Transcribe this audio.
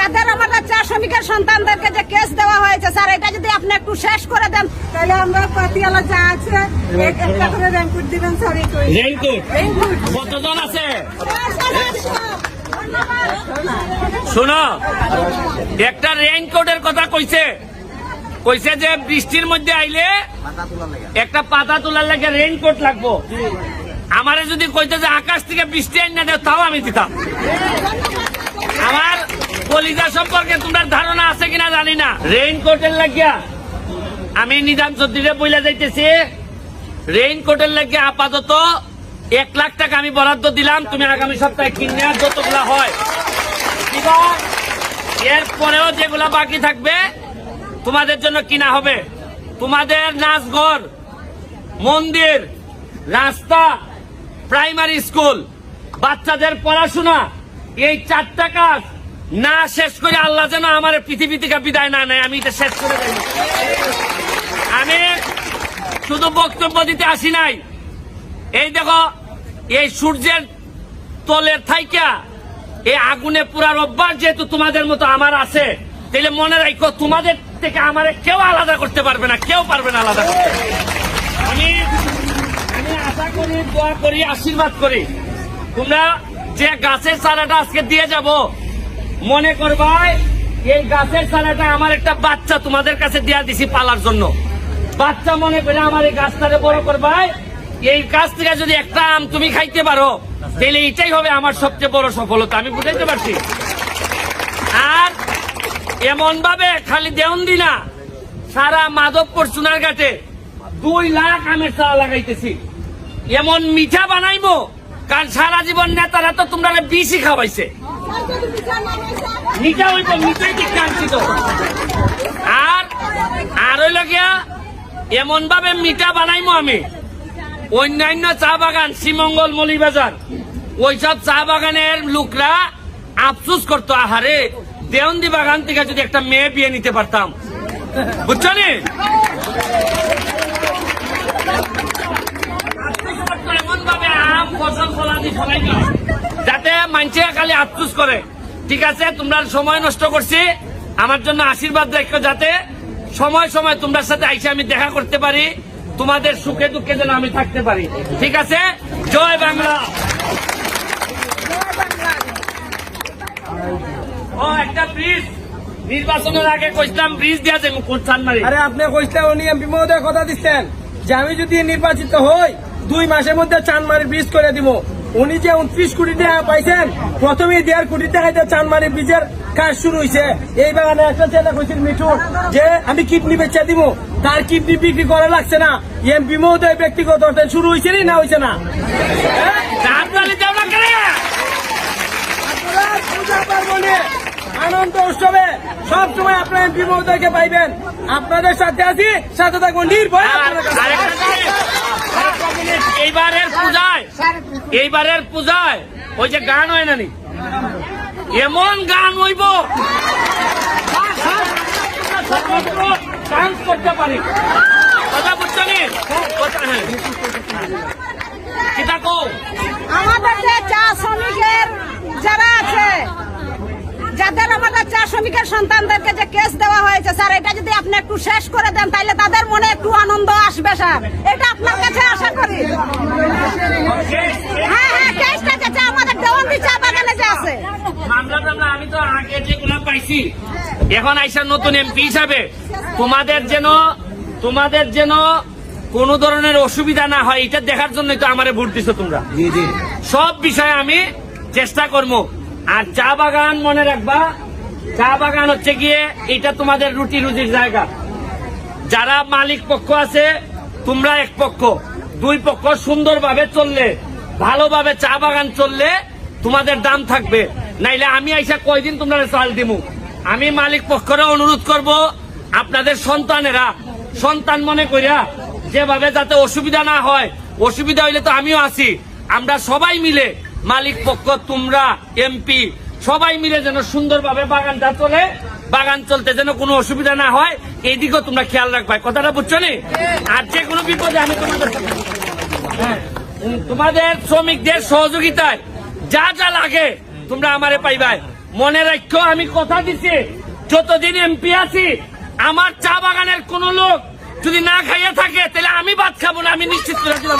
যাদের আমাদের চা শ্রমিকের সন্তানদেরকে যে কেস দেওয়া হয়েছে স্যার, এটা যদি আপনি একটু শেষ করে দেন তাহলে আমরা পাতিয়ালা যা আছে একটা করে রেইনকোট দিবেন স্যার। রেইনকোট কতজন আছে শোনো, একটা রেইনকোটের কথা কইছে যে বৃষ্টির মধ্যে আইলে একটা পাতা তোলার লাগে রেইনকোট লাগবো। আমারে যদি কইতে যে আকাশ থেকে বৃষ্টি আইন না দেয় তাও আমি দিতাম। আমার কলিজা সম্পর্কে তোমার ধারণা আছে কিনা জানি না। রেইনকোটের লাগিয়া আমি নিজাম চৌধুরীরে বইলা যাইতেছি, রেইনকোটের লাগিয়া আপাতত 1 লাখ টাকা আমি বরাদ্দ দিলাম। তুমি আগামী সপ্তাহে কিনে যতগুলা হয় দিবা, এরপরেও যেগুলা বাকি থাকবে তোমাদের জন্য কিনা হবে। তোমাদের নাচঘর, মন্দির, রাস্তা, প্রাইমারি স্কুল, বাচ্চাদের পড়াশোনা, এই 4টা কাজ না শেষ করে আল্লাহ যেন আমার পৃথিবী থেকে বিদায় না নেয়। আমি এটা শেষ করে দেব। আমি শুধু বক্তব্য দিতে আসি নাই। এই দেখো, এই সূর্যের তলের থাইকা এই আগুনে পুরার অভ্যাস যেহেতু তোমাদের মতো আমার আছে, তাহলে মনে রাখো তোমাদের থেকে আমার কেউ আলাদা করতে পারবে না, কেউ পারবে না আলাদা করতে। আমি আশা করি, দোয়া করি, আশীর্বাদ করি, তোমরা যে গাছের চারাটা আজকে দিয়ে যাব, মনে করবাই এই গাছের চারাটা আমার একটা বাচ্চা তোমাদের কাছে দিয়ে দিছি পালার জন্য। বাচ্চা মনে করে আমার এই গাছটাকে বড় করবাই। এই গাছ থেকে যদি একটা আম তুমি খাইতে পারো তাহলে এটাই হবে আমার সবচেয়ে বড় সফলতা। আমি বুঝাইতে পারছি। আর এমন ভাবে খালি দেওয়ন্দি না, সারা মাধবপুর সোনারঘাটে 2 লাখ আমের চারা লাগাইতেছি। এমন মিঠা বানাইবো, কারণ সারা জীবন নেতারা তো তোমরা বিষই খাওয়াইছে। মিঠা হইব, মিঠাই ঠিক কাঁদছি তো। আর হইল গিয়া এমন ভাবে মিঠা বানাইবো আমি, অন্যান্য চা বাগান, শ্রীমঙ্গল, মলিবাজার, ওইসব চা বাগানের লোকরা আফসোস করতো, আহারে দেওয়ন্দি বাগান থেকে যদি একটা মেয়ে বিয়ে নিতে পারতাম। বুঝছো নি? এমন ভাবে আম ফসল ফলাদি সবাই যাতে মানুষে খালি আফসোস করে। ঠিক আছে, তোমরা সময় নষ্ট করছি, আমার জন্য আশীর্বাদ রেখো যাতে সময় সময় তোমরা সাথে আইসে আমি দেখা করতে পারি, তোমাদের সুখে দুঃখে যেন আমি থাকতে পারি। ঠিক আছে, জয় বাংলা। ও একটা ব্রিজ নির্বাচনের আগে কইছিলাম ব্রিজ দিয়া যাবো চানমারি। আরে আপনি কইছিলেন, উনি এমপি মহোদয় কথা দিচ্ছেন যে আমি যদি নির্বাচিত হই 2 মাসের মধ্যে চানমারি ব্রিজ করে দিব। উনি যে 29 কোটি টাকা পাইছেন, প্রথমে 1.5 কোটি টাকাতে চানমারি ব্রিজের কাজ শুরু হয়েছে। এই বাগানে একটা ছেলে কইছিল মিঠুন যে আমি কিডনি বেচা দিব, তার কিডনি বিক্রি করা লাগছে না। এমপি মহোদয় ব্যক্তিগত শুরু হয়েছে না হয়েছে না? আনন্দ উৎসবে সব সময় আপনার এমপি মহোদয়কে পাইবেন। আপনাদের সাথে আছি, সাথে থাকবো নির্ভয়। এইবারের পূজায় ওই যে গান হয় নানি, এমন গান হইব ডান্স করতে পারি। কথা বুঝছো নি? কিতা কও? আমাদের যে চা শ্রমিকের যারা আছে, যাদের আমাদের চা শ্রমিকের সন্তানদেরকে যে কেস দেওয়া হয়েছে স্যার, এটা যদি আপনি একটু শেষ করে দেন তাহলে তাদের মনে একটু আনন্দ আসবে স্যার। এটা আপনার কাছে আশা করি। হ্যাঁ হ্যাঁ, কেসটা যে আমাদের দেওয়ান্দি চা বাগানে যে আছে, আমি তো আগে যেগুলো পাইছি, এখন আইসা নতুন এমপি হিসাবে তোমাদের যেন কোন ধরনের অসুবিধা না হয় এটা দেখার জন্যই তো আমারে ভোট দিছো তোমরা। সব বিষয়ে আমি চেষ্টা করবো। আর চা বাগান মনে রাখবা, চা বাগান হচ্ছে গিয়ে এটা তোমাদের রুটি রুজির জায়গা। যারা মালিক পক্ষ আছে, তোমরা এক পক্ষ, 2 পক্ষ সুন্দরভাবে চললে, ভালোভাবে চা বাগান চললে তোমাদের দাম থাকবে। নাইলে আমি আইসা কয়দিন তোমরা চাল দিমু। আমি মালিক পক্ষরে অনুরোধ করব, আপনাদের সন্তান মনে করিয়া যেভাবে যাতে অসুবিধা না হয়, অসুবিধা হইলে তো আমিও আছি, আমরা সবাই মিলে মালিক পক্ষ, তোমরা, এমপি সবাই মিলে যেন সুন্দরভাবে বাগানটা চলে, বাগান চলতে যেন কোনো অসুবিধা না হয়, এইদিকেও তোমরা খেয়াল রাখবা। কথাটা বুঝছো নি? আর যে কোনো বিপদে আমি তোমাদের শ্রমিকদের সহযোগিতায় যা যা লাগে তোমরা আমারে পাইবাই। মনে রাখো আমি কথা দিছি যতদিন এমপি আছি আমার চা বাগানের কোন লোক যদি না খাইয়া থাকে তাহলে আমি ভাত খাবো না, আমি নিশ্চিত করে দিলাম।